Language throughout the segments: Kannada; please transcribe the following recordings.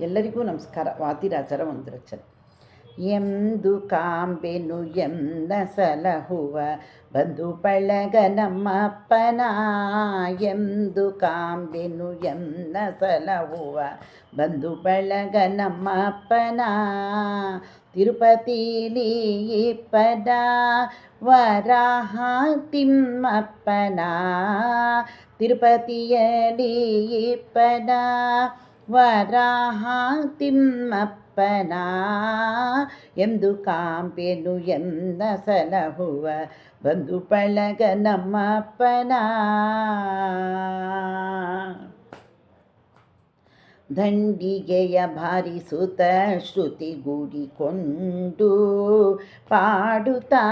ಎಲ್ಲರಿಗೂ ನಮಸ್ಕಾರ. ವಾದಿರಾಜರ ಒಂದು ರಚನೆ. ಎಂದು ಕಾಂಬೆನು ಎಂದ ಸಲಹುವ ಬಂಧು ಬಳಗ ನಮ್ಮಪ್ಪನ, ಎಂದು ಕಾಂಬೆನು ಎಂದ ಸಲಹುವ ಬಂಧು ಬಳಗ ನಮ್ಮಪ್ಪನ, ತಿರುಪತಿಲಿ ಇಪ್ಪದ ವರಾಹ ತಿಮ್ಮಪ್ಪನ, ತಿರುಪತಿಯಲ್ಲಿ ಇಪ್ಪದ ವರಾಹ ತಿಮ್ಮಪ್ಪನ, ಎಂದು ಕಾಂಬೆನು ಎಂದ ಸಲಹುವ ಬಂಧು ಬಳಗ ನಮ್ಮಪ್ಪನ. ದಂಡಿಗೆಯ ಬಾರಿಸುತ್ತ ಶ್ರುತಿಗೂಡಿಕೊಂಡು ಪಾಡುತ್ತಾ,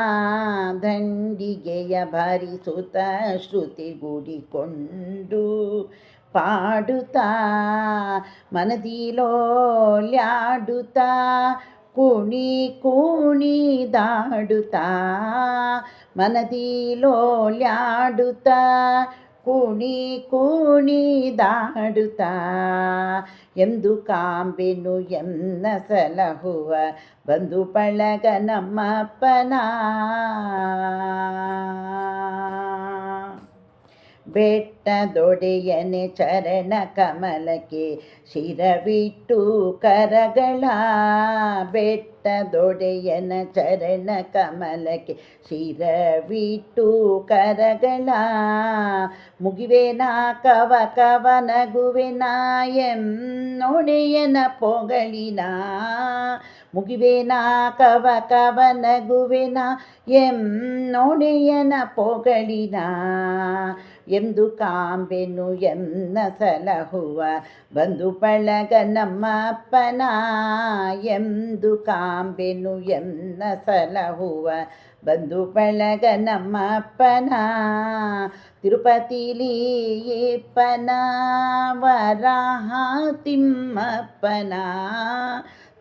ದಂಡಿಗೆಯ ಬಾರಿಸುತ್ತ ಶ್ರುತಿಗೂಡಿಕೊಂಡು ಪಾಡುತ್ತಾ, ಮನದಿಲೋಲ್ಯಾಡುತ್ತಾ ಕುಣಿ ಕುಣಿದಾಡುತ್ತಾ, ಮನದಿಲೋಲ್ಯಾಡುತ್ತಾ ಕುಣಿ ಕುಣಿದಾಡುತ್ತಾ, ಎಂದು ಕಾಂಬೆನು ಎನ್ನ ಸಲಹುವ ಬಂಧು ಬಳಗ ನಮ್ಮಪ್ಪನ. ಬೆಟ್ಟದೊಡೆಯನೆ ಚರಣ ಕಮಲಕ್ಕೆ ಶಿರವಿಟ್ಟು ಕರಗಳ, ಬೆಟ್ಟದೊಡೆಯನ ಚರಣ ಕಮಲಕ್ಕೆ ಶಿರವಿಟ್ಟು ಕರಗಳ, ಮುಗಿವೆನ ಕವ ಕವ ನಗುವೆನ ಎನ್ನೊಡೆಯನ ಪೊಗಳಿನ, ಮುಗಿವೆನ ಕವ ಕವ ನಗುವೆನ ಎನ್ನೊಡೆಯನ ಪೊಗಳಿನ, ಎಂದು ಕಾಂಬೆನು ಎನ್ನ ಸಲಹುವ ಬಂಧು ಬಳಗ ನಮ್ಮಪ್ಪನ, ಎಂದು ಕಾಂಬೆನು ಎನ್ನ ಸಲಹುವ ಬಂಧು ಬಳಗ ನಮ್ಮಪ್ಪನ, ತಿರುಪತಿಲಿ ಇಪ್ಪನ ವರಾಹ ತಿಮ್ಮಪ್ಪನ,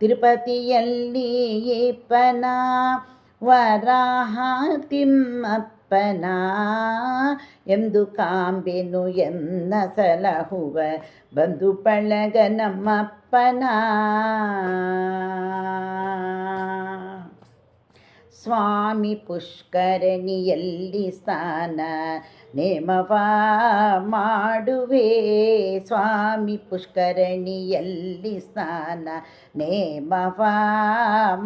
ತಿರುಪತಿಯಲ್ಲಿ ಇಪ್ಪನ ವರಾಹ ತಿಮ್ಮಪ್ಪನ, ಎಂದು ಕಾಂಬೆನು ಎನ್ನ ಸಲಹುವ ಬಂಧು ಬಳಗ ನಮ್ಮಪ್ಪನ. ಸ್ವಾಮಿ ಪುಷ್ಕರಣಿಯಲ್ಲಿ ಸ್ನಾನ ನೇಮವ ಮಾಡುವೆ, ಸ್ವಾಮಿ ಪುಷ್ಕರಣಿಯಲ್ಲಿ ಸ್ನಾನ ನೇಮವ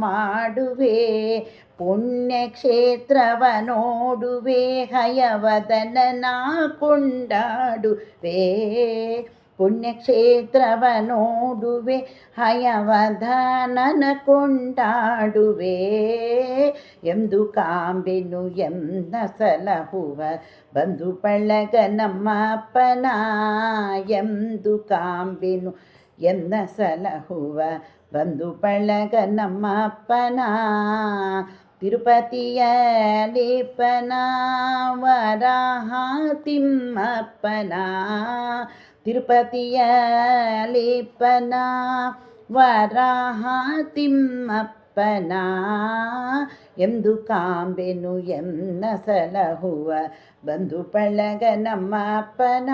ಮಾಡುವೆ, ಪುಣ್ಯಕ್ಷೇತ್ರವ ನೋಡುವೆ ಹಯವದನನ ಕೊಂಡಾಡುವೆ, ಪುಣ್ಯಕ್ಷೇತ್ರವ ನೋಡುವೆ ಹಯವದನನ ಕೊಂಡಾಡುವೆ, ಎಂದು ಕಾಂಬೆನು ಎನ್ನ ಸಲಹುವ ಬಂಧು ಬಳಗ ನಮ್ಮಪ್ಪನ, ಎಂದು ಕಾಂಬೆನು ಎನ್ನ ಸಲಹುವ ಬಂಧು ಬಳಗ ನಮ್ಮಪ್ಪನ, ತಿರುಪತಿಯಲ್ಲಿಪ್ಪನ ವರಾಹ ತಿಮ್ಮಪ್ಪನ, ತಿರುಪತಿಯಲ್ಲಿಪ್ಪನ ವರಾಹ ತಿಮ್ಮಪ್ಪನ, ಎಂದು ಕಾಂಬೆನು ಎನ್ನ ಸಲಹುವ ಬಂಧು ಬಳಗ ನಮ್ಮಪ್ಪನ.